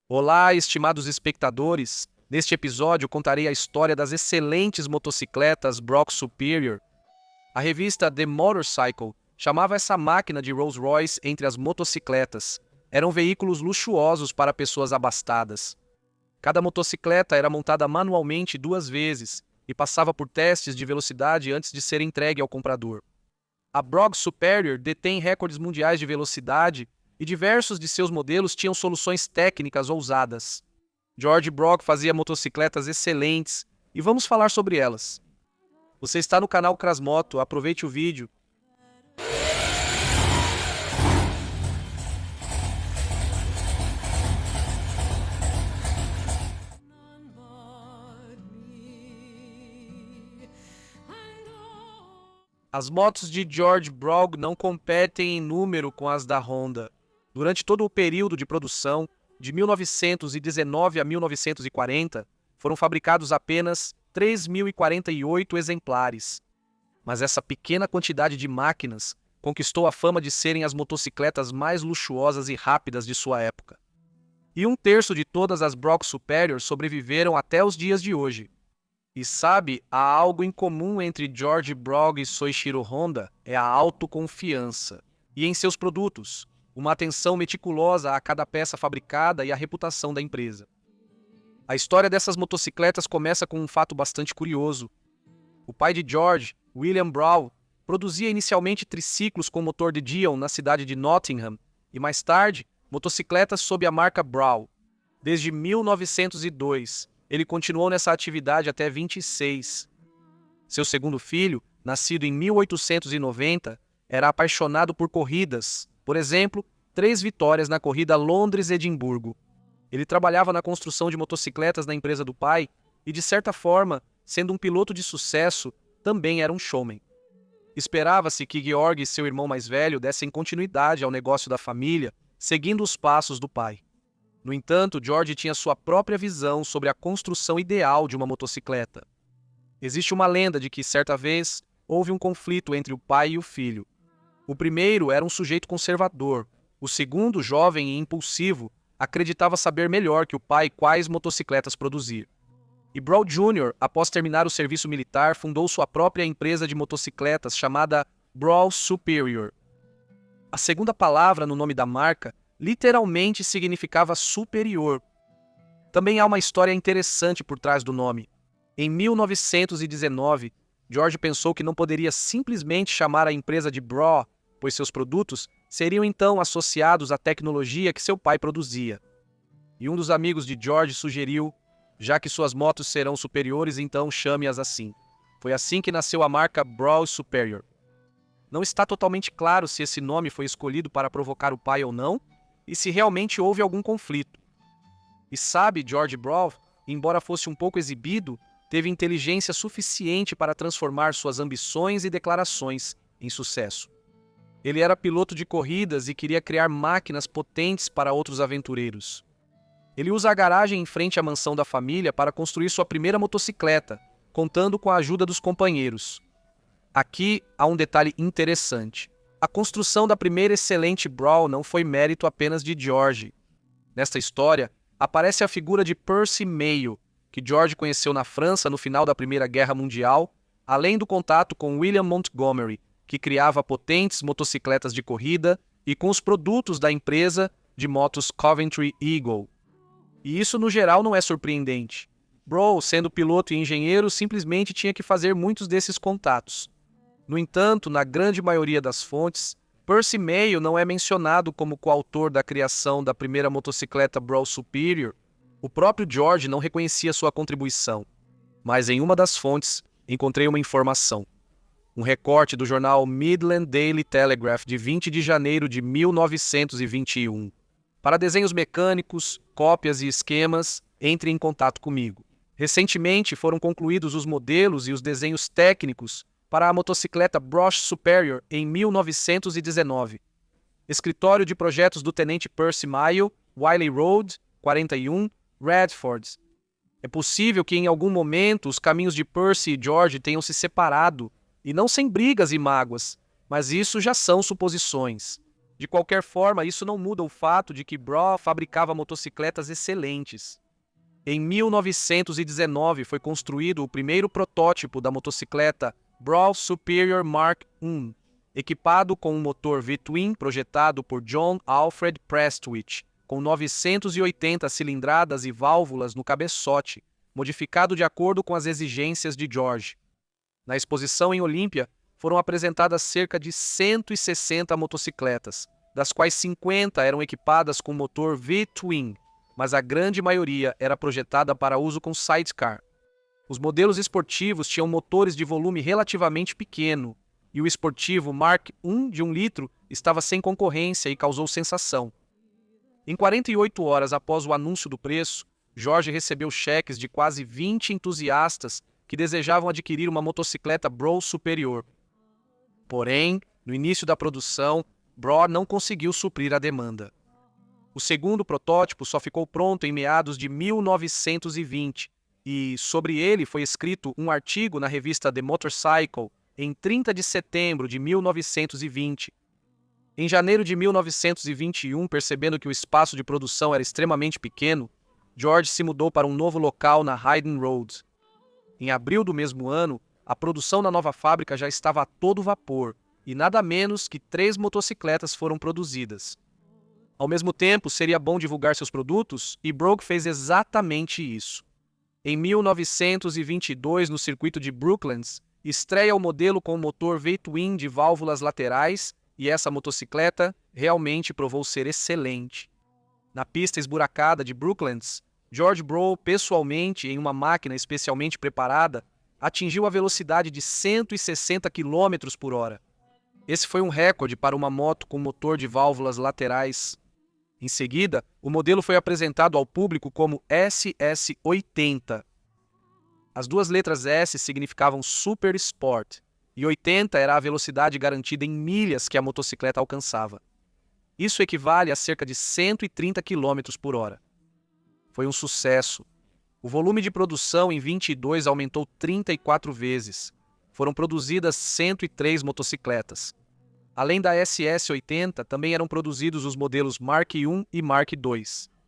Olá, estimados espectadores! Neste episódio contarei a história das excelentes motocicletas Brock Superior. A revista The Motorcycle chamava essa máquina de Rolls-Royce entre as motocicletas. Eram veículos luxuosos para pessoas abastadas. Cada motocicleta era montada manualmente 2 vezes e passava por testes de velocidade antes de ser entregue ao comprador. A Brock Superior detém recordes mundiais de velocidade e diversos de seus modelos tinham soluções técnicas ousadas. George Brock fazia motocicletas excelentes e vamos falar sobre elas. Você está no canal Crasmoto, aproveite o vídeo. As motos de George Brock não competem em número com as da Honda. Durante todo o período de produção, de 1919 a 1940, foram fabricados apenas 3.048 exemplares. Mas essa pequena quantidade de máquinas conquistou a fama de serem as motocicletas mais luxuosas e rápidas de sua época. E 1/3 de todas as Brock Superior sobreviveram até os dias de hoje. E sabe, há algo em comum entre George Brock e Soichiro Honda, é a autoconfiança. E em seus produtos, uma atenção meticulosa a cada peça fabricada e a reputação da empresa. A história dessas motocicletas começa com um fato bastante curioso. O pai de George, William Brough, produzia inicialmente triciclos com motor de Dion na cidade de Nottingham e mais tarde, motocicletas sob a marca Brough. Desde 1902, ele continuou nessa atividade até 26. Seu segundo filho, nascido em 1890, era apaixonado por corridas. Por exemplo, 3 vitórias na corrida Londres-Edimburgo. Ele trabalhava na construção de motocicletas na empresa do pai e, de certa forma, sendo um piloto de sucesso, também era um showman. Esperava-se que Georg e seu irmão mais velho dessem continuidade ao negócio da família, seguindo os passos do pai. No entanto, George tinha sua própria visão sobre a construção ideal de uma motocicleta. Existe uma lenda de que, certa vez, houve um conflito entre o pai e o filho. O primeiro era um sujeito conservador. O segundo, jovem e impulsivo, acreditava saber melhor que o pai quais motocicletas produzir. E Brough Jr., após terminar o serviço militar, fundou sua própria empresa de motocicletas chamada Brough Superior. A segunda palavra no nome da marca literalmente significava superior. Também há uma história interessante por trás do nome. Em 1919, George pensou que não poderia simplesmente chamar a empresa de Brough, pois seus produtos seriam então associados à tecnologia que seu pai produzia. E um dos amigos de George sugeriu, já que suas motos serão superiores, então chame-as assim. Foi assim que nasceu a marca Brough Superior. Não está totalmente claro se esse nome foi escolhido para provocar o pai ou não, e se realmente houve algum conflito. E sabe, George Brough, embora fosse um pouco exibido, teve inteligência suficiente para transformar suas ambições e declarações em sucesso. Ele era piloto de corridas e queria criar máquinas potentes para outros aventureiros. Ele usa a garagem em frente à mansão da família para construir sua primeira motocicleta, contando com a ajuda dos companheiros. Aqui há um detalhe interessante. A construção da primeira excelente Brough não foi mérito apenas de George. Nesta história, aparece a figura de Percy Mayo, que George conheceu na França no final da Primeira Guerra Mundial, além do contato com William Montgomery, que criava potentes motocicletas de corrida, e com os produtos da empresa de motos Coventry Eagle. E isso, no geral, não é surpreendente. Brough, sendo piloto e engenheiro, simplesmente tinha que fazer muitos desses contatos. No entanto, na grande maioria das fontes, Percy Mayo não é mencionado como coautor da criação da primeira motocicleta Brough Superior. O próprio George não reconhecia sua contribuição. Mas em uma das fontes, encontrei uma informação. Um recorte do jornal Midland Daily Telegraph de 20 de janeiro de 1921. Para desenhos mecânicos, cópias e esquemas, entre em contato comigo. Recentemente foram concluídos os modelos e os desenhos técnicos para a motocicleta Brough Superior em 1919. Escritório de projetos do Tenente Percy Mayo, Wiley Road, 41, Radford. É possível que em algum momento os caminhos de Percy e George tenham se separado, e não sem brigas e mágoas, mas isso já são suposições. De qualquer forma, isso não muda o fato de que Braw fabricava motocicletas excelentes. Em 1919 foi construído o primeiro protótipo da motocicleta Braw Superior Mark I, equipado com um motor V-twin projetado por John Alfred Prestwich, com 980 cilindradas e válvulas no cabeçote, modificado de acordo com as exigências de George. Na exposição em Olímpia, foram apresentadas cerca de 160 motocicletas, das quais 50 eram equipadas com motor V-twin, mas a grande maioria era projetada para uso com sidecar. Os modelos esportivos tinham motores de volume relativamente pequeno, e o esportivo Mark I de 1 litro estava sem concorrência e causou sensação. Em 48 horas após o anúncio do preço, George recebeu cheques de quase 20 entusiastas que desejavam adquirir uma motocicleta Braw superior. Porém, no início da produção, Braw não conseguiu suprir a demanda. O segundo protótipo só ficou pronto em meados de 1920 e, sobre ele, foi escrito um artigo na revista The Motorcycle em 30 de setembro de 1920. Em janeiro de 1921, percebendo que o espaço de produção era extremamente pequeno, George se mudou para um novo local na Hayden Road. Em abril do mesmo ano, a produção na nova fábrica já estava a todo vapor e nada menos que 3 motocicletas foram produzidas. Ao mesmo tempo, seria bom divulgar seus produtos e Braw fez exatamente isso. Em 1922, no circuito de Brooklands, estreia o modelo com motor V-twin de válvulas laterais e essa motocicleta realmente provou ser excelente. Na pista esburacada de Brooklands, George Braw, pessoalmente em uma máquina especialmente preparada, atingiu a velocidade de 160 km por hora. Esse foi um recorde para uma moto com motor de válvulas laterais. Em seguida, o modelo foi apresentado ao público como SS80. As duas letras S significavam Super Sport, e 80 era a velocidade garantida em milhas que a motocicleta alcançava. Isso equivale a cerca de 130 km por hora. Foi um sucesso. O volume de produção em 22 aumentou 34 vezes. Foram produzidas 103 motocicletas. Além da SS80, também eram produzidos os modelos Mark I e Mark II.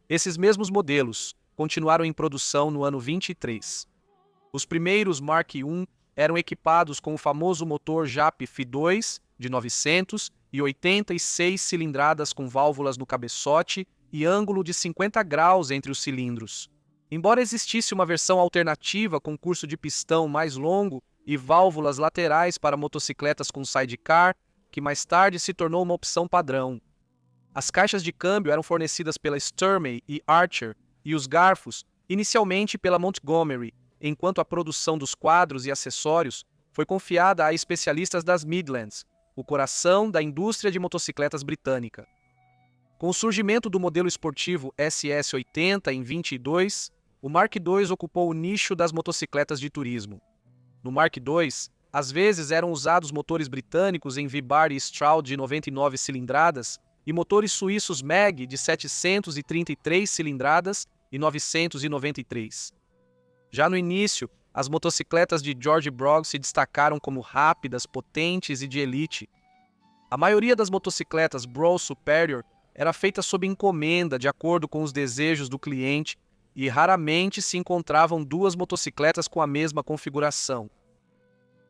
Esses mesmos modelos continuaram em produção no ano 23. Os primeiros Mark I eram equipados com o famoso motor JAP F2 de 986 cilindradas com válvulas no cabeçote e ângulo de 50 graus entre os cilindros. Embora existisse uma versão alternativa com curso de pistão mais longo e válvulas laterais para motocicletas com sidecar, que mais tarde se tornou uma opção padrão. As caixas de câmbio eram fornecidas pela Sturmey e Archer e os garfos, inicialmente pela Montgomery, enquanto a produção dos quadros e acessórios foi confiada a especialistas das Midlands, o coração da indústria de motocicletas britânica. Com o surgimento do modelo esportivo SS80 em 22, o Mark II ocupou o nicho das motocicletas de turismo. No Mark II, às vezes eram usados motores britânicos em V-Bar e Stroud de 99 cilindradas e motores suíços MAG de 733 cilindradas e 993. Já no início, as motocicletas de George Braw se destacaram como rápidas, potentes e de elite. A maioria das motocicletas Braw Superior era feita sob encomenda de acordo com os desejos do cliente e raramente se encontravam duas motocicletas com a mesma configuração.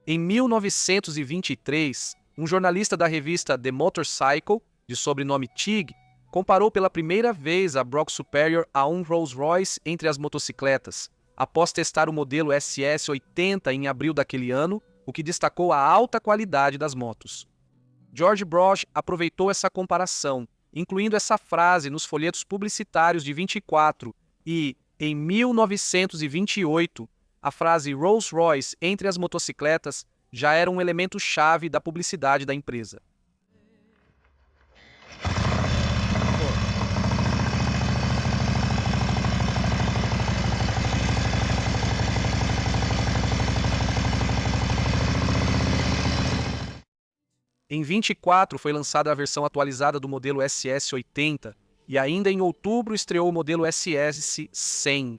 Em 1923, um jornalista da revista The Motorcycle, de sobrenome Teague, comparou pela primeira vez a Braw Superior a um Rolls-Royce entre as motocicletas, após testar o modelo SS80 em abril daquele ano, o que destacou a alta qualidade das motos. George Braw aproveitou essa comparação, incluindo essa frase nos folhetos publicitários de 24 e, em 1928, a frase Rolls-Royce entre as motocicletas já era um elemento-chave da publicidade da empresa. Em 24 foi lançada a versão atualizada do modelo SS80 e ainda em outubro estreou o modelo SS100.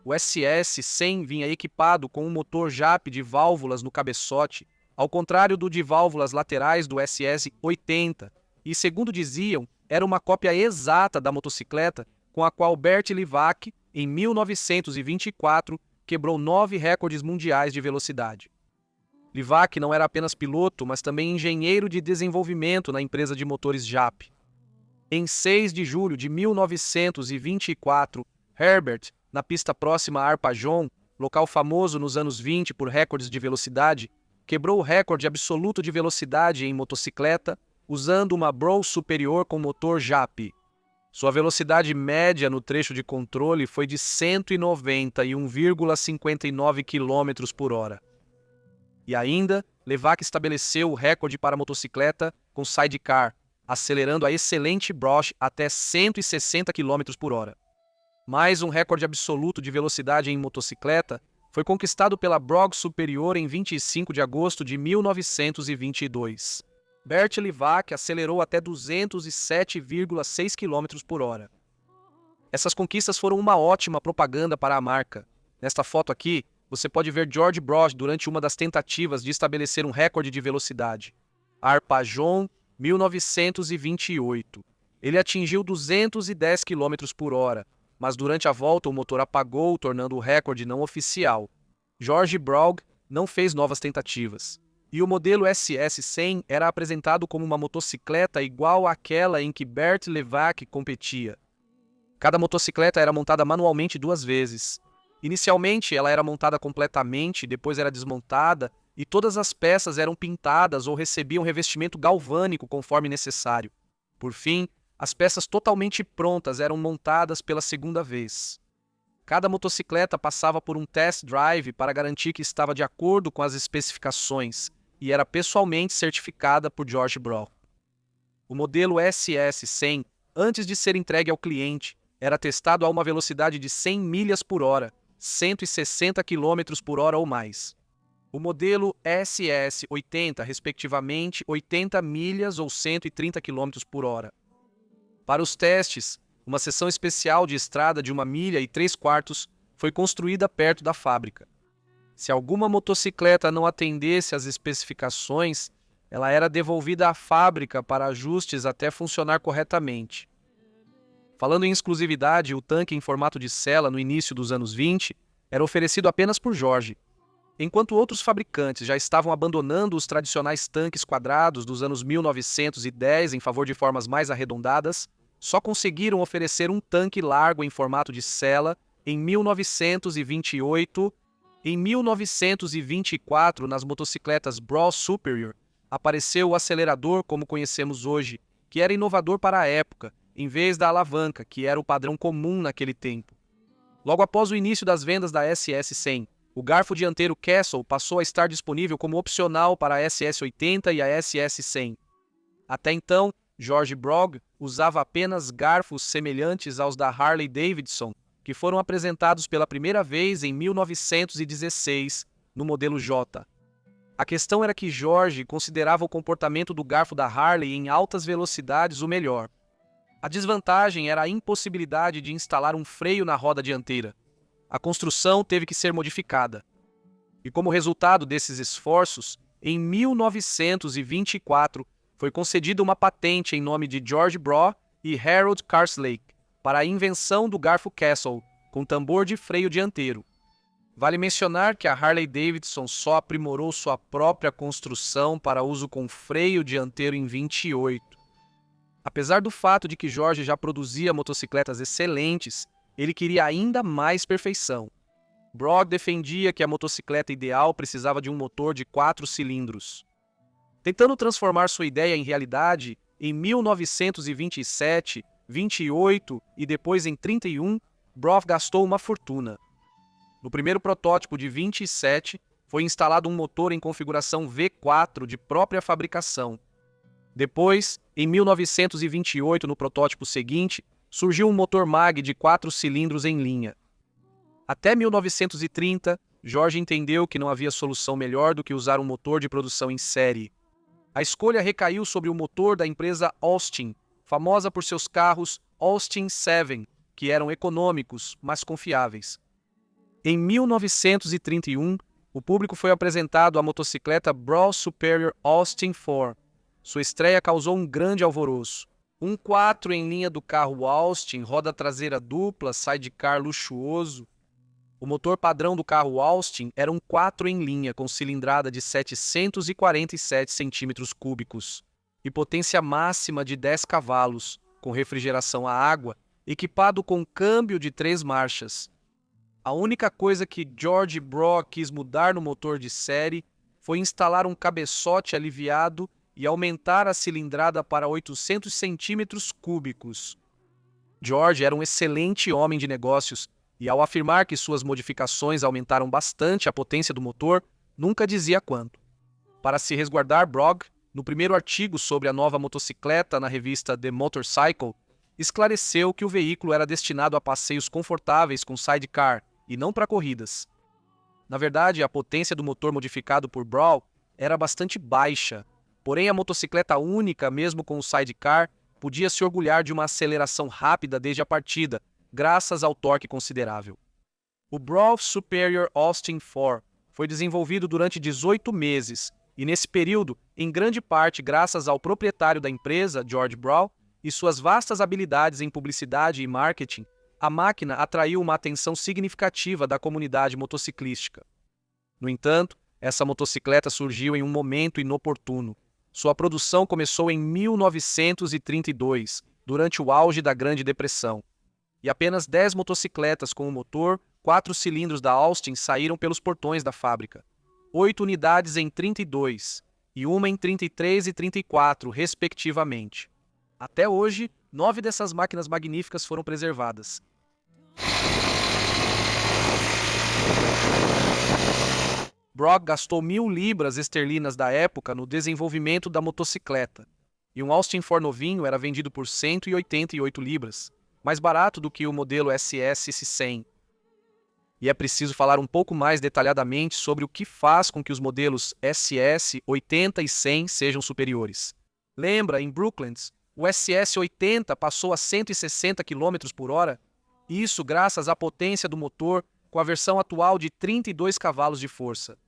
O SS100 vinha equipado com um motor JAP de válvulas no cabeçote, ao contrário do de válvulas laterais do SS80, e, segundo diziam, era uma cópia exata da motocicleta com a qual Bert Livac, em 1924, quebrou 9 recordes mundiais de velocidade. Livac não era apenas piloto, mas também engenheiro de desenvolvimento na empresa de motores JAP. Em 6 de julho de 1924, Herbert, na pista próxima a Arpajon, local famoso nos anos 20 por recordes de velocidade, quebrou o recorde absoluto de velocidade em motocicleta usando uma Brough superior com motor JAP. Sua velocidade média no trecho de controle foi de 191,59 km por hora. E ainda, Livac estabeleceu o recorde para motocicleta com sidecar, acelerando a excelente Brough até 160 km por hora. Mais um recorde absoluto de velocidade em motocicleta foi conquistado pela Brough superior em 25 de agosto de 1922. Bert Livac acelerou até 207,6 km por hora. Essas conquistas foram uma ótima propaganda para a marca. Nesta foto aqui, você pode ver George Brough durante uma das tentativas de estabelecer um recorde de velocidade. Arpajon, 1928. Ele atingiu 210 km por hora, mas durante a volta o motor apagou, tornando o recorde não oficial. George Brough não fez novas tentativas. E o modelo SS-100 era apresentado como uma motocicleta igual àquela em que Bert Livac competia. Cada motocicleta era montada manualmente 2 vezes. Inicialmente, ela era montada completamente, depois era desmontada, e todas as peças eram pintadas ou recebiam revestimento galvânico conforme necessário. Por fim, as peças totalmente prontas eram montadas pela segunda vez. Cada motocicleta passava por um test drive para garantir que estava de acordo com as especificações e era pessoalmente certificada por George Brough. O modelo SS-100, antes de ser entregue ao cliente, era testado a uma velocidade de 100 milhas por hora, 160 km por hora ou mais. O modelo SS-80, respectivamente, 80 milhas ou 130 km por hora. Para os testes, uma seção especial de estrada de 1 milha e 3/4 foi construída perto da fábrica. Se alguma motocicleta não atendesse às especificações, ela era devolvida à fábrica para ajustes até funcionar corretamente. Falando em exclusividade, o tanque em formato de cela no início dos anos 20 era oferecido apenas por George. Enquanto outros fabricantes já estavam abandonando os tradicionais tanques quadrados dos anos 1910 em favor de formas mais arredondadas, só conseguiram oferecer um tanque largo em formato de cela em 1928. Em 1924, nas motocicletas Brough Superior, apareceu o acelerador como conhecemos hoje, que era inovador para a época, em vez da alavanca, que era o padrão comum naquele tempo. Logo após o início das vendas da SS-100, o garfo dianteiro Castle passou a estar disponível como opcional para a SS-80 e a SS-100. Até então, George Brough usava apenas garfos semelhantes aos da Harley-Davidson, que foram apresentados pela primeira vez em 1916, no modelo J. A questão era que George considerava o comportamento do garfo da Harley em altas velocidades o melhor. A desvantagem era a impossibilidade de instalar um freio na roda dianteira. A construção teve que ser modificada. E como resultado desses esforços, em 1924 foi concedida uma patente em nome de George Brough e Harold Karslake para a invenção do garfo Castle, com tambor de freio dianteiro. Vale mencionar que a Harley-Davidson só aprimorou sua própria construção para uso com freio dianteiro em 28. Apesar do fato de que George já produzia motocicletas excelentes, ele queria ainda mais perfeição. Brough defendia que a motocicleta ideal precisava de um motor de 4 cilindros. Tentando transformar sua ideia em realidade, em 1927, 28 e depois em 31, Brough gastou uma fortuna. No primeiro protótipo de 27, foi instalado um motor em configuração V4 de própria fabricação. Depois, em 1928, no protótipo seguinte, surgiu um motor MAG de 4 cilindros em linha. Até 1930, George entendeu que não havia solução melhor do que usar um motor de produção em série. A escolha recaiu sobre o motor da empresa Austin, famosa por seus carros Austin 7, que eram econômicos, mas confiáveis. Em 1931, o público foi apresentado a motocicleta Brough Superior Austin 4. Sua estreia causou um grande alvoroço. Um 4 em linha do carro Austin, roda traseira dupla, sidecar luxuoso. O motor padrão do carro Austin era um 4 em linha com cilindrada de 747 centímetros cúbicos e potência máxima de 10 cavalos, com refrigeração a água, equipado com câmbio de 3 marchas. A única coisa que George Brough quis mudar no motor de série foi instalar um cabeçote aliviado e aumentar a cilindrada para 800 centímetros cúbicos. George era um excelente homem de negócios e, ao afirmar que suas modificações aumentaram bastante a potência do motor, nunca dizia quanto. Para se resguardar, Brough, no primeiro artigo sobre a nova motocicleta na revista The Motorcycle, esclareceu que o veículo era destinado a passeios confortáveis com sidecar e não para corridas. Na verdade, a potência do motor modificado por Brough era bastante baixa, porém a motocicleta única, mesmo com o sidecar, podia se orgulhar de uma aceleração rápida desde a partida, graças ao torque considerável. O Brough Superior Austin 4 foi desenvolvido durante 18 meses, e nesse período, em grande parte graças ao proprietário da empresa, George Brough, e suas vastas habilidades em publicidade e marketing, a máquina atraiu uma atenção significativa da comunidade motociclística. No entanto, essa motocicleta surgiu em um momento inoportuno. Sua produção começou em 1932, durante o auge da Grande Depressão, e apenas 10 motocicletas com o motor 4 cilindros da Austin saíram pelos portões da fábrica. 8 unidades em 32 e uma em 33 e 34, respectivamente. Até hoje, 9 dessas máquinas magníficas foram preservadas. Brough gastou 1.000 libras esterlinas da época no desenvolvimento da motocicleta, e um Austin 4 novinho era vendido por 188 libras, mais barato do que o modelo SS100. E é preciso falar um pouco mais detalhadamente sobre o que faz com que os modelos SS 80 e 100 sejam superiores. Lembra, em Brooklands, o SS 80 passou a 160 km por hora? Isso graças à potência do motor com a versão atual de 32 cavalos de força.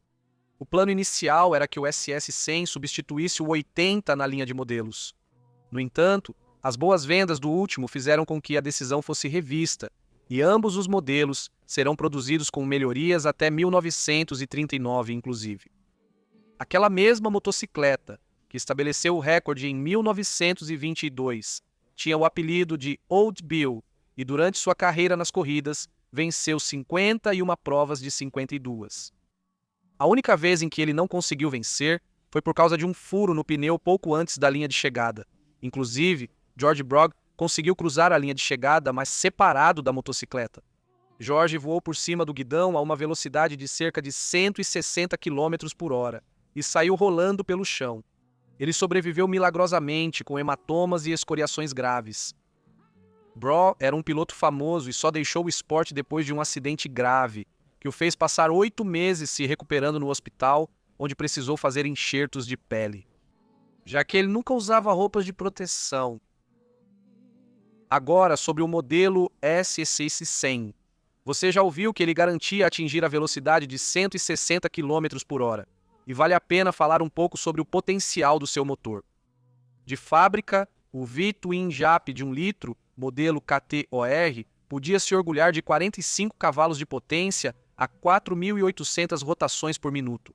O plano inicial era que o SS 100 substituísse o 80 na linha de modelos. No entanto, as boas vendas do último fizeram com que a decisão fosse revista, e ambos os modelos serão produzidos com melhorias até 1939, inclusive. Aquela mesma motocicleta, que estabeleceu o recorde em 1922, tinha o apelido de Old Bill e, durante sua carreira nas corridas, venceu 51 provas de 52. A única vez em que ele não conseguiu vencer foi por causa de um furo no pneu pouco antes da linha de chegada. Inclusive, George Brough conseguiu cruzar a linha de chegada, mas separado da motocicleta. George voou por cima do guidão a uma velocidade de cerca de 160 km por hora e saiu rolando pelo chão. Ele sobreviveu milagrosamente, com hematomas e escoriações graves. Brough era um piloto famoso e só deixou o esporte depois de um acidente grave, que o fez passar 8 meses se recuperando no hospital, onde precisou fazer enxertos de pele, já que ele nunca usava roupas de proteção. Agora, sobre o modelo SS100. Você já ouviu que ele garantia atingir a velocidade de 160 km por hora, e vale a pena falar um pouco sobre o potencial do seu motor. De fábrica, o V-Twin Jap de 1 litro, modelo KTOR, podia se orgulhar de 45 cavalos de potência a 4.800 rotações por minuto.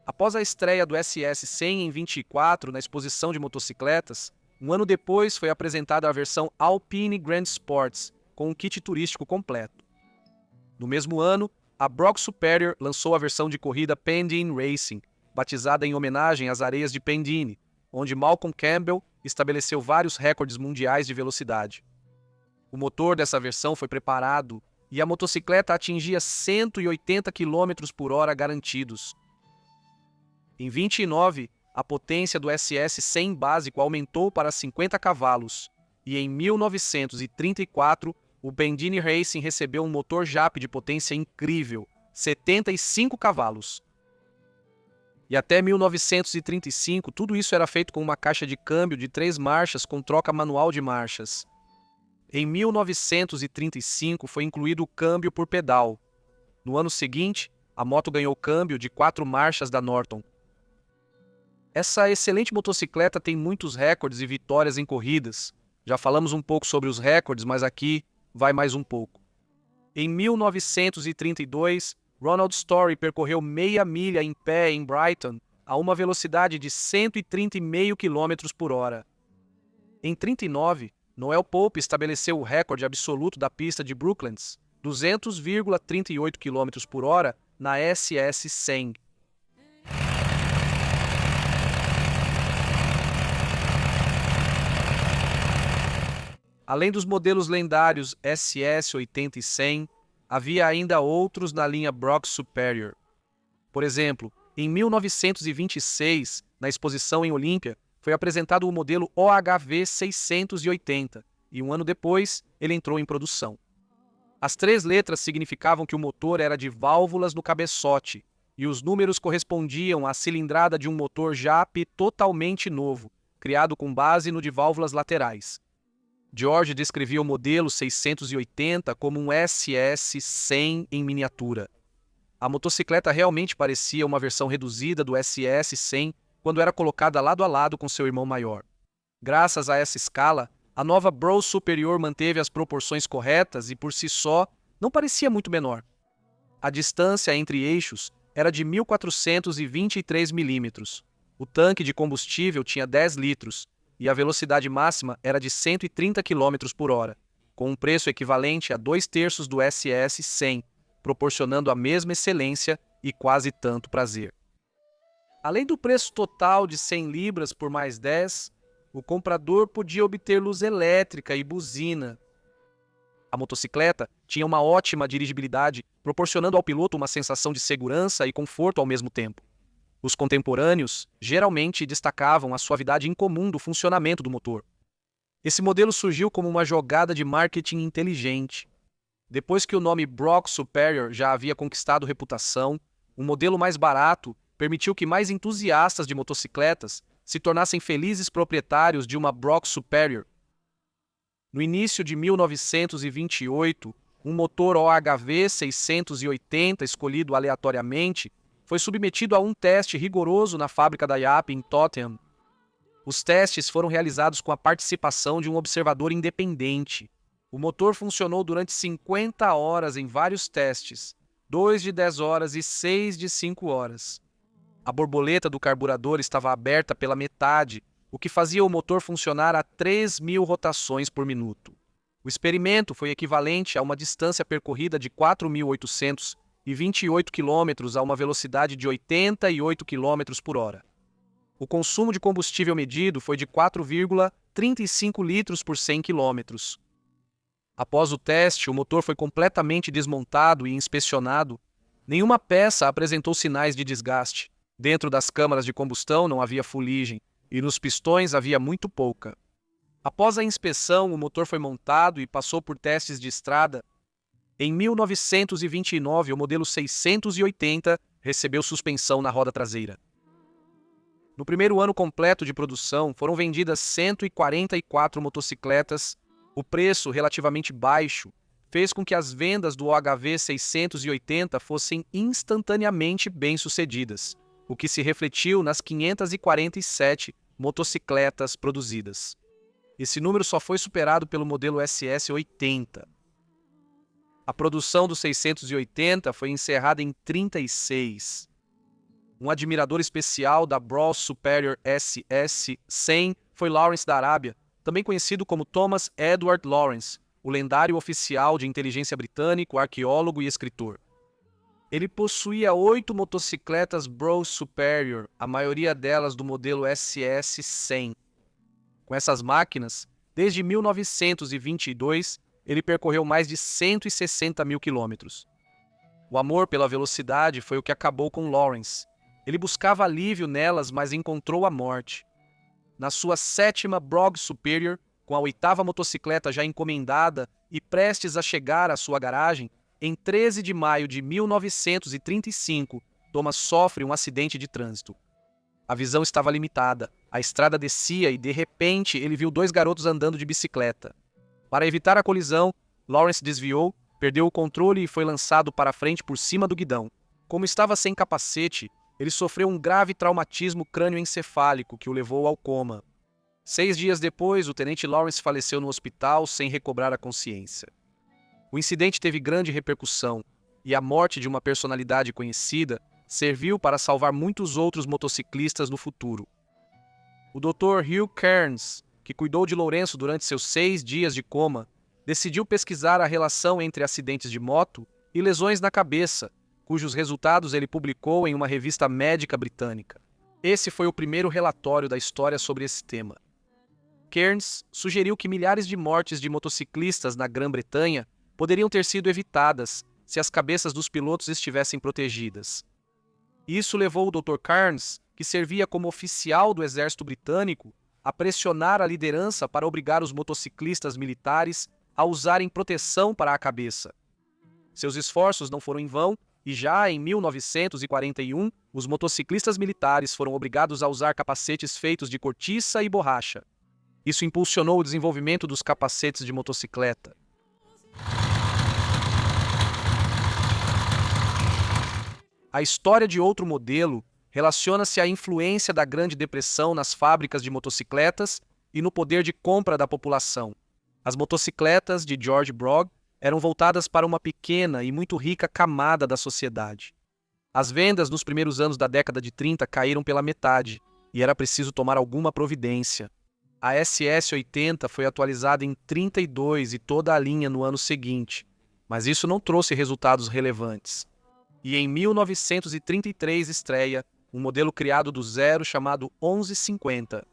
Após a estreia do SS100 em 24 na exposição de motocicletas, um ano depois foi apresentada a versão Alpine Grand Sports, com um kit turístico completo. No mesmo ano, a Brough Superior lançou a versão de corrida Pendine Racing, batizada em homenagem às areias de Pendine, onde Malcolm Campbell estabeleceu vários recordes mundiais de velocidade. O motor dessa versão foi preparado e a motocicleta atingia 180 km por hora garantidos. Em 29, a potência do SS100 básico aumentou para 50 cavalos, e em 1934, o Pendine Racing recebeu um motor Jap de potência incrível, 75 cavalos. E até 1935, tudo isso era feito com uma caixa de câmbio de 3 marchas com troca manual de marchas. Em 1935, foi incluído o câmbio por pedal. No ano seguinte, a moto ganhou câmbio de 4 marchas da Norton. Essa excelente motocicleta tem muitos recordes e vitórias em corridas. Já falamos um pouco sobre os recordes, mas aqui vai mais um pouco. Em 1932, Ronald Story percorreu meia milha em pé em Brighton a uma velocidade de 130,5 km por hora. Em 1939, Noel Pope estabeleceu o recorde absoluto da pista de Brooklands, 200,38 km por hora na SS-100. Além dos modelos lendários SS-80 e 100, havia ainda outros na linha Brock Superior. Por exemplo, em 1926, na exposição em Olímpia, foi apresentado o modelo OHV 680 e um ano depois ele entrou em produção. As 3 letras significavam que o motor era de válvulas no cabeçote e os números correspondiam à cilindrada de um motor JAP totalmente novo, criado com base no de válvulas laterais. George descrevia o modelo 680 como um SS-100 em miniatura. A motocicleta realmente parecia uma versão reduzida do SS-100 quando era colocada lado a lado com seu irmão maior. Graças a essa escala, a nova Bro Superior manteve as proporções corretas e, por si só, não parecia muito menor. A distância entre eixos era de 1.423 milímetros. O tanque de combustível tinha 10 litros e a velocidade máxima era de 130 km por hora, com um preço equivalente a 2/3 do SS-100, proporcionando a mesma excelência e quase tanto prazer. Além do preço total de 100 libras por mais 10, o comprador podia obter luz elétrica e buzina. A motocicleta tinha uma ótima dirigibilidade, proporcionando ao piloto uma sensação de segurança e conforto ao mesmo tempo. Os contemporâneos geralmente destacavam a suavidade incomum do funcionamento do motor. Esse modelo surgiu como uma jogada de marketing inteligente. Depois que o nome Brock Superior já havia conquistado reputação, um modelo mais barato permitiu que mais entusiastas de motocicletas se tornassem felizes proprietários de uma Brock Superior. No início de 1928, um motor OHV 680 escolhido aleatoriamente foi submetido a um teste rigoroso na fábrica da Yap em Tottenham. Os testes foram realizados com a participação de um observador independente. O motor funcionou durante 50 horas em vários testes, 2 de 10 horas e 6 de 5 horas. A borboleta do carburador estava aberta pela metade, o que fazia o motor funcionar a 3.000 rotações por minuto. O experimento foi equivalente a uma distância percorrida de 4.828 km a uma velocidade de 88 km por hora. O consumo de combustível medido foi de 4,35 litros por 100 km. Após o teste, o motor foi completamente desmontado e inspecionado. Nenhuma peça apresentou sinais de desgaste. Dentro das câmaras de combustão não havia fuligem, e nos pistões havia muito pouca. Após a inspeção, o motor foi montado e passou por testes de estrada. Em 1929, o modelo 680 recebeu suspensão na roda traseira. No primeiro ano completo de produção, foram vendidas 144 motocicletas. O preço relativamente baixo fez com que as vendas do OHV 680 fossem instantaneamente bem-sucedidas, o que se refletiu nas 547 motocicletas produzidas. Esse número só foi superado pelo modelo SS80. A produção do 680 foi encerrada em 1936. Um admirador especial da Bro Superior SS-100 foi Lawrence da Arábia, também conhecido como Thomas Edward Lawrence, o lendário oficial de inteligência britânico, arqueólogo e escritor. Ele possuía 8 motocicletas Bro Superior, a maioria delas do modelo SS-100. Com essas máquinas, desde 1922, ele percorreu mais de 160 mil quilômetros. O amor pela velocidade foi o que acabou com Lawrence. Ele buscava alívio nelas, mas encontrou a morte. Na sua 7ª Brog Superior, com a 8ª motocicleta já encomendada e prestes a chegar à sua garagem, em 13 de maio de 1935, Thomas sofre um acidente de trânsito. A visão estava limitada, a estrada descia e, de repente, ele viu 2 garotos andando de bicicleta. Para evitar a colisão, Lawrence desviou, perdeu o controle e foi lançado para frente por cima do guidão. Como estava sem capacete, Ele sofreu um grave traumatismo crânioencefálico que o levou ao coma. 6 dias depois, o tenente Lawrence faleceu no hospital sem recobrar a consciência. O incidente teve grande repercussão e a morte de uma personalidade conhecida serviu para salvar muitos outros motociclistas no futuro. O Dr. Hugh Kearns, que cuidou de Lourenço durante seus 6 dias de coma, decidiu pesquisar a relação entre acidentes de moto e lesões na cabeça, cujos resultados ele publicou em uma revista médica britânica. Esse foi o primeiro relatório da história sobre esse tema. Kearns sugeriu que milhares de mortes de motociclistas na Grã-Bretanha poderiam ter sido evitadas se as cabeças dos pilotos estivessem protegidas. Isso levou o Dr. Kearns, que servia como oficial do exército britânico, a pressionar a liderança para obrigar os motociclistas militares a usarem proteção para a cabeça. Seus esforços não foram em vão e já em 1941, os motociclistas militares foram obrigados a usar capacetes feitos de cortiça e borracha. Isso impulsionou o desenvolvimento dos capacetes de motocicleta. A história de outro modelo relaciona-se à influência da Grande Depressão nas fábricas de motocicletas e no poder de compra da população. As motocicletas de George Brogg eram voltadas para uma pequena e muito rica camada da sociedade. As vendas nos primeiros anos da década de 30 caíram pela metade e era preciso tomar alguma providência. A SS-80 foi atualizada em 32 e toda a linha no ano seguinte, mas isso não trouxe resultados relevantes. E em 1933 estreia um modelo criado do zero chamado 1150.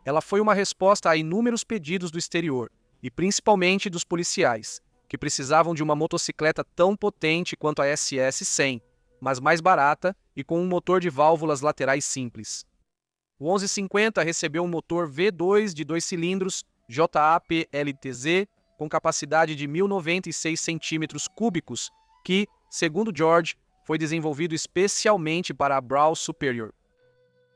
Ela foi uma resposta a inúmeros pedidos do exterior, e principalmente dos policiais, que precisavam de uma motocicleta tão potente quanto a SS-100, mas mais barata e com um motor de válvulas laterais simples. O 1150 recebeu um motor V2 de 2 cilindros JAP-LTZ com capacidade de 1.096 centímetros cúbicos que, segundo George, foi desenvolvido especialmente para a Browse Superior.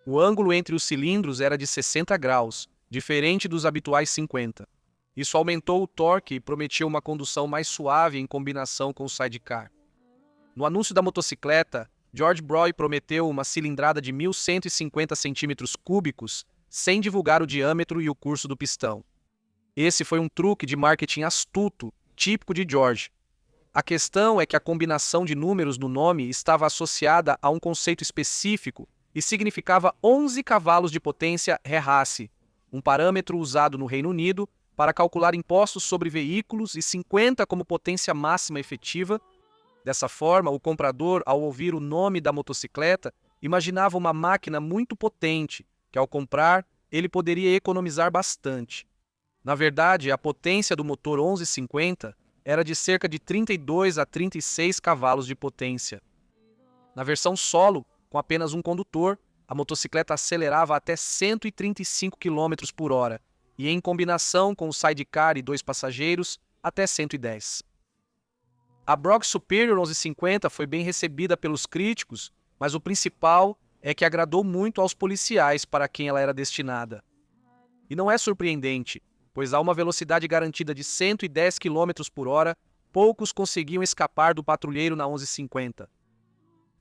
O ângulo entre os cilindros era de 60 graus, diferente dos habituais 50. Isso aumentou o torque e prometia uma condução mais suave em combinação com o sidecar. No anúncio da motocicleta, George Brogg prometeu uma cilindrada de 1.150 centímetros cúbicos, sem divulgar o diâmetro e o curso do pistão. Esse foi um truque de marketing astuto, típico de George. A questão é que a combinação de números no nome estava associada a um conceito específico e significava 11 cavalos de potência RHASS, um parâmetro usado no Reino Unido para calcular impostos sobre veículos e 50 como potência máxima efetiva. Dessa forma, o comprador, ao ouvir o nome da motocicleta, imaginava uma máquina muito potente, que ao comprar, ele poderia economizar bastante. Na verdade, a potência do motor 1150 era de cerca de 32 a 36 cavalos de potência. Na versão solo, com apenas um condutor, a motocicleta acelerava até 135 km por hora, e em combinação com o sidecar e 2 passageiros, até 110. A Brogg Superior 1150 foi bem recebida pelos críticos, mas o principal é que agradou muito aos policiais para quem ela era destinada. E não é surpreendente, pois a uma velocidade garantida de 110 km por hora, poucos conseguiam escapar do patrulheiro na 1150.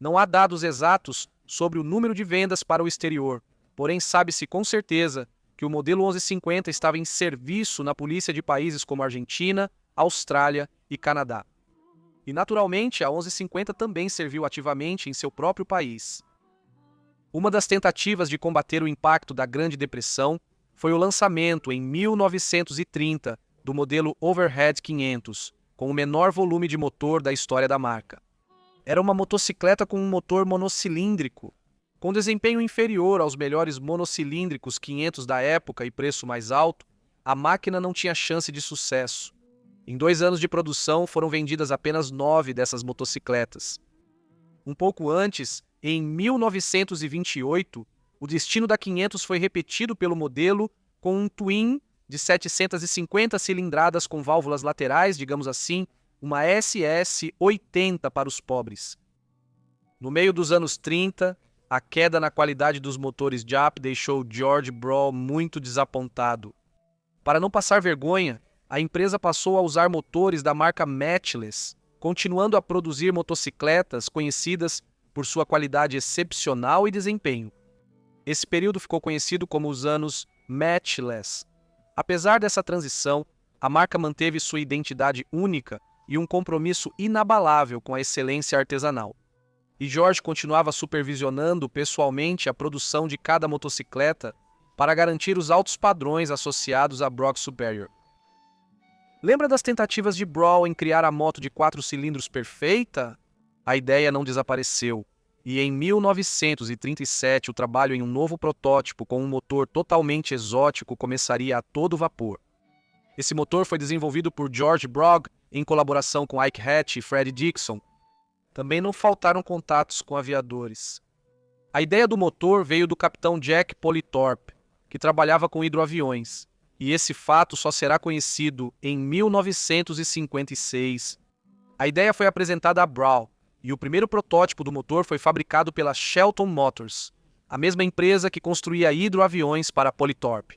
Não há dados exatos sobre o número de vendas para o exterior, porém sabe-se com certeza que o modelo 1150 estava em serviço na polícia de países como Argentina, Austrália e Canadá. E naturalmente a 1150 também serviu ativamente em seu próprio país. Uma das tentativas de combater o impacto da Grande Depressão foi o lançamento em 1930 do modelo Overhead 500, com o menor volume de motor da história da marca. Era uma motocicleta com um motor monocilíndrico, com desempenho inferior aos melhores monocilíndricos 500 da época e preço mais alto. A máquina não tinha chance de sucesso. Em 2 anos de produção foram vendidas apenas 9 dessas motocicletas. Um pouco antes, em 1928, o destino da 500 foi repetido pelo modelo com um twin de 750 cilindradas com válvulas laterais, digamos assim, uma SS-80 para os pobres. No meio dos anos 30, a queda na qualidade dos motores JAP deixou George Brogg muito desapontado. Para não passar vergonha, a empresa passou a usar motores da marca Matchless, continuando a produzir motocicletas conhecidas por sua qualidade excepcional e desempenho. Esse período ficou conhecido como os anos Matchless. Apesar dessa transição, a marca manteve sua identidade única e um compromisso inabalável com a excelência artesanal. E George continuava supervisionando pessoalmente a produção de cada motocicleta para garantir os altos padrões associados à Brogg Superior. Lembra das tentativas de Brough em criar a moto de 4 cilindros perfeita? A ideia não desapareceu, e em 1937 o trabalho em um novo protótipo com um motor totalmente exótico começaria a todo vapor. Esse motor foi desenvolvido por George Brogg em colaboração com Ike Hatch e Freddie Dixon. Também não faltaram contatos com aviadores. A ideia do motor veio do capitão Jack Politorp, que trabalhava com hidroaviões, e esse fato só será conhecido em 1956. A ideia foi apresentada a Brough, e o primeiro protótipo do motor foi fabricado pela Shelton Motors, a mesma empresa que construía hidroaviões para Politorp.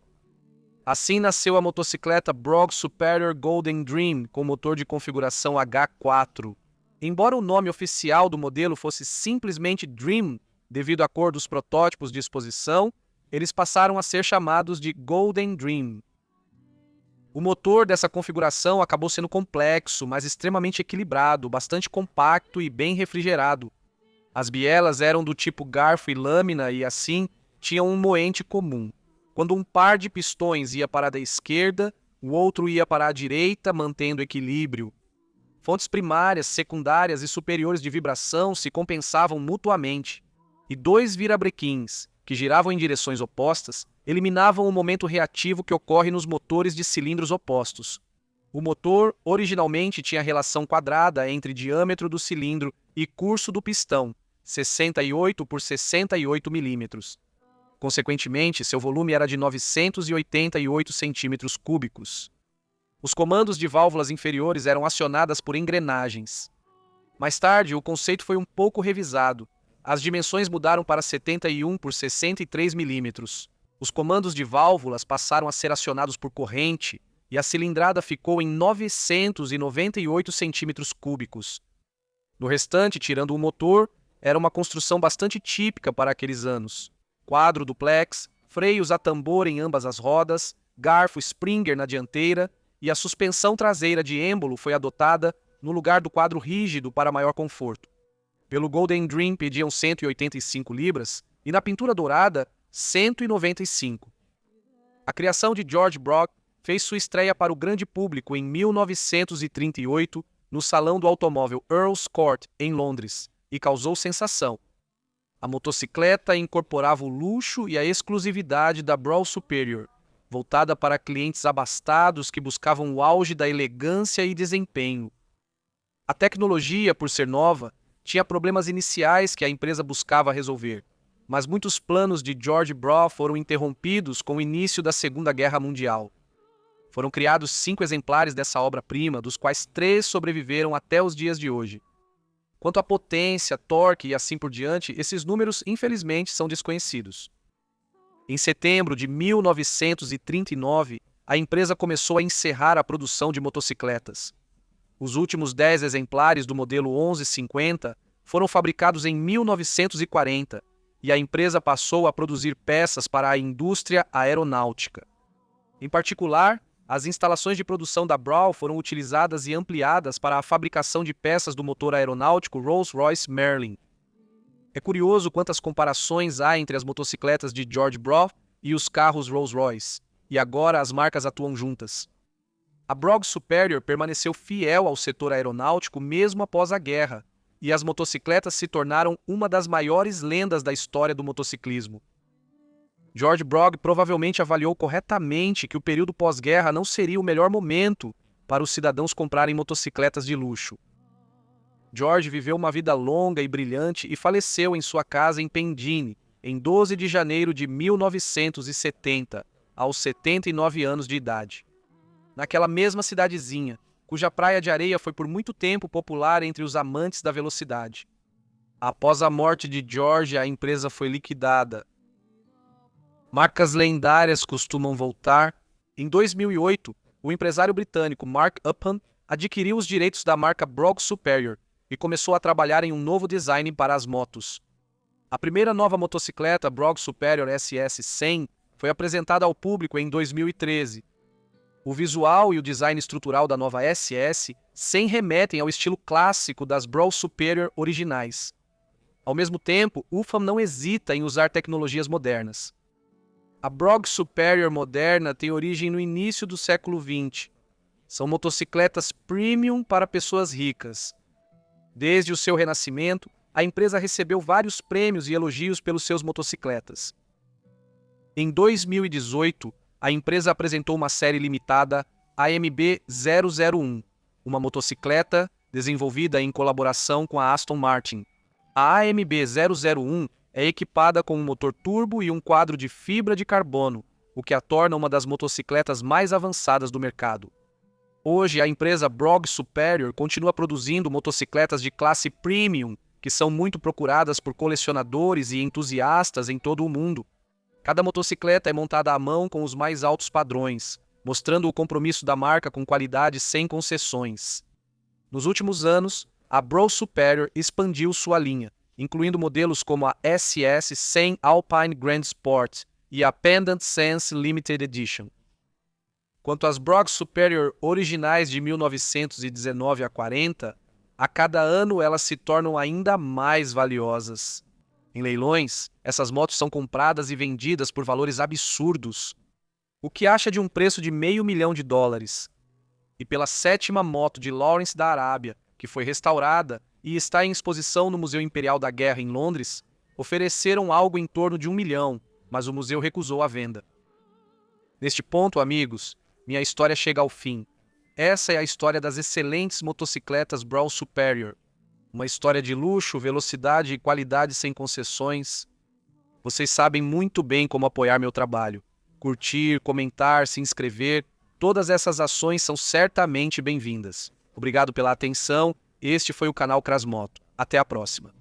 Assim nasceu a motocicleta Brogg Superior Golden Dream com motor de configuração H4. Embora o nome oficial do modelo fosse simplesmente Dream, devido à cor dos protótipos de exposição, eles passaram a ser chamados de Golden Dream. O motor dessa configuração acabou sendo complexo, mas extremamente equilibrado, bastante compacto e bem refrigerado. As bielas eram do tipo garfo e lâmina e, assim, tinham um moente comum. Quando um par de pistões ia para a esquerda, o outro ia para a direita, mantendo equilíbrio. Fontes primárias, secundárias e superiores de vibração se compensavam mutuamente. E 2 virabrequins, que giravam em direções opostas, eliminavam o momento reativo que ocorre nos motores de cilindros opostos. O motor originalmente tinha relação quadrada entre diâmetro do cilindro e curso do pistão, 68 por 68 milímetros. Consequentemente, seu volume era de 988 centímetros cúbicos. Os comandos de válvulas inferiores eram acionadas por engrenagens. Mais tarde, o conceito foi um pouco revisado. As dimensões mudaram para 71 por 63 milímetros. Os comandos de válvulas passaram a ser acionados por corrente e a cilindrada ficou em 998 centímetros cúbicos. No restante, tirando o motor, era uma construção bastante típica para aqueles anos. Quadro duplex, freios a tambor em ambas as rodas, garfo Springer na dianteira e a suspensão traseira de êmbolo foi adotada no lugar do quadro rígido para maior conforto. Pelo Golden Dream pediam 185 libras e na pintura dourada 195. A criação de George Brogg fez sua estreia para o grande público em 1938 no Salão do Automóvel Earl's Court, em Londres, e causou sensação. A motocicleta incorporava o luxo e a exclusividade da Brogg Superior, voltada para clientes abastados que buscavam o auge da elegância e desempenho. A tecnologia, por ser nova, tinha problemas iniciais que a empresa buscava resolver, mas muitos planos de George Brogg foram interrompidos com o início da Segunda Guerra Mundial. Foram criados 5 exemplares dessa obra-prima, dos quais 3 sobreviveram até os dias de hoje. Quanto à potência, torque e assim por diante, esses números, infelizmente, são desconhecidos. Em setembro de 1939, a empresa começou a encerrar a produção de motocicletas. Os últimos 10 exemplares do modelo 1150 foram fabricados em 1940 e a empresa passou a produzir peças para a indústria aeronáutica. Em particular, as instalações de produção da Brogg foram utilizadas e ampliadas para a fabricação de peças do motor aeronáutico Rolls-Royce Merlin. É curioso quantas comparações há entre as motocicletas de George Brogg e os carros Rolls-Royce, e agora as marcas atuam juntas. A Brogg Superior permaneceu fiel ao setor aeronáutico mesmo após a guerra, e as motocicletas se tornaram uma das maiores lendas da história do motociclismo. George Brogg provavelmente avaliou corretamente que o período pós-guerra não seria o melhor momento para os cidadãos comprarem motocicletas de luxo. George viveu uma vida longa e brilhante e faleceu em sua casa em Pendine, em 12 de janeiro de 1970, aos 79 anos de idade. Naquela mesma cidadezinha, cuja praia de areia foi por muito tempo popular entre os amantes da velocidade. Após a morte de George, a empresa foi liquidada. Marcas lendárias costumam voltar. Em 2008, o empresário britânico Mark Upham adquiriu os direitos da marca Brogg Superior e começou a trabalhar em um novo design para as motos. A primeira nova motocicleta Brog Superior SS100 foi apresentada ao público em 2013. O visual e o design estrutural da nova SS100 remetem ao estilo clássico das Brog Superior originais. Ao mesmo tempo, UFAM não hesita em usar tecnologias modernas. A Brog Superior moderna tem origem no início do século XX. São motocicletas premium para pessoas ricas. Desde o seu renascimento, a empresa recebeu vários prêmios e elogios pelos seus motocicletas. Em 2018, a empresa apresentou uma série limitada AMB 001, uma motocicleta desenvolvida em colaboração com a Aston Martin. A AMB 001 é equipada com um motor turbo e um quadro de fibra de carbono, o que a torna uma das motocicletas mais avançadas do mercado. Hoje, a empresa Brog Superior continua produzindo motocicletas de classe premium, que são muito procuradas por colecionadores e entusiastas em todo o mundo. Cada motocicleta é montada à mão com os mais altos padrões, mostrando o compromisso da marca com qualidade sem concessões. Nos últimos anos, a Brog Superior expandiu sua linha, incluindo modelos como a SS100 Alpine Grand Sport e a Pendant Sense Limited Edition. Quanto às Brog Superior originais de 1919 a 40, a cada ano elas se tornam ainda mais valiosas. Em leilões, essas motos são compradas e vendidas por valores absurdos. O que acha de um preço de $500 mil? E pela sétima moto de Lawrence da Arábia, que foi restaurada e está em exposição no Museu Imperial da Guerra em Londres, ofereceram algo em torno de $1 milhão, mas o museu recusou a venda. Neste ponto, amigos, minha história chega ao fim. Essa é a história das excelentes motocicletas Brog Superior. Uma história de luxo, velocidade e qualidade sem concessões. Vocês sabem muito bem como apoiar meu trabalho. Curtir, comentar, se inscrever, todas essas ações são certamente bem-vindas. Obrigado pela atenção. Este foi o canal Crasmoto. Até a próxima.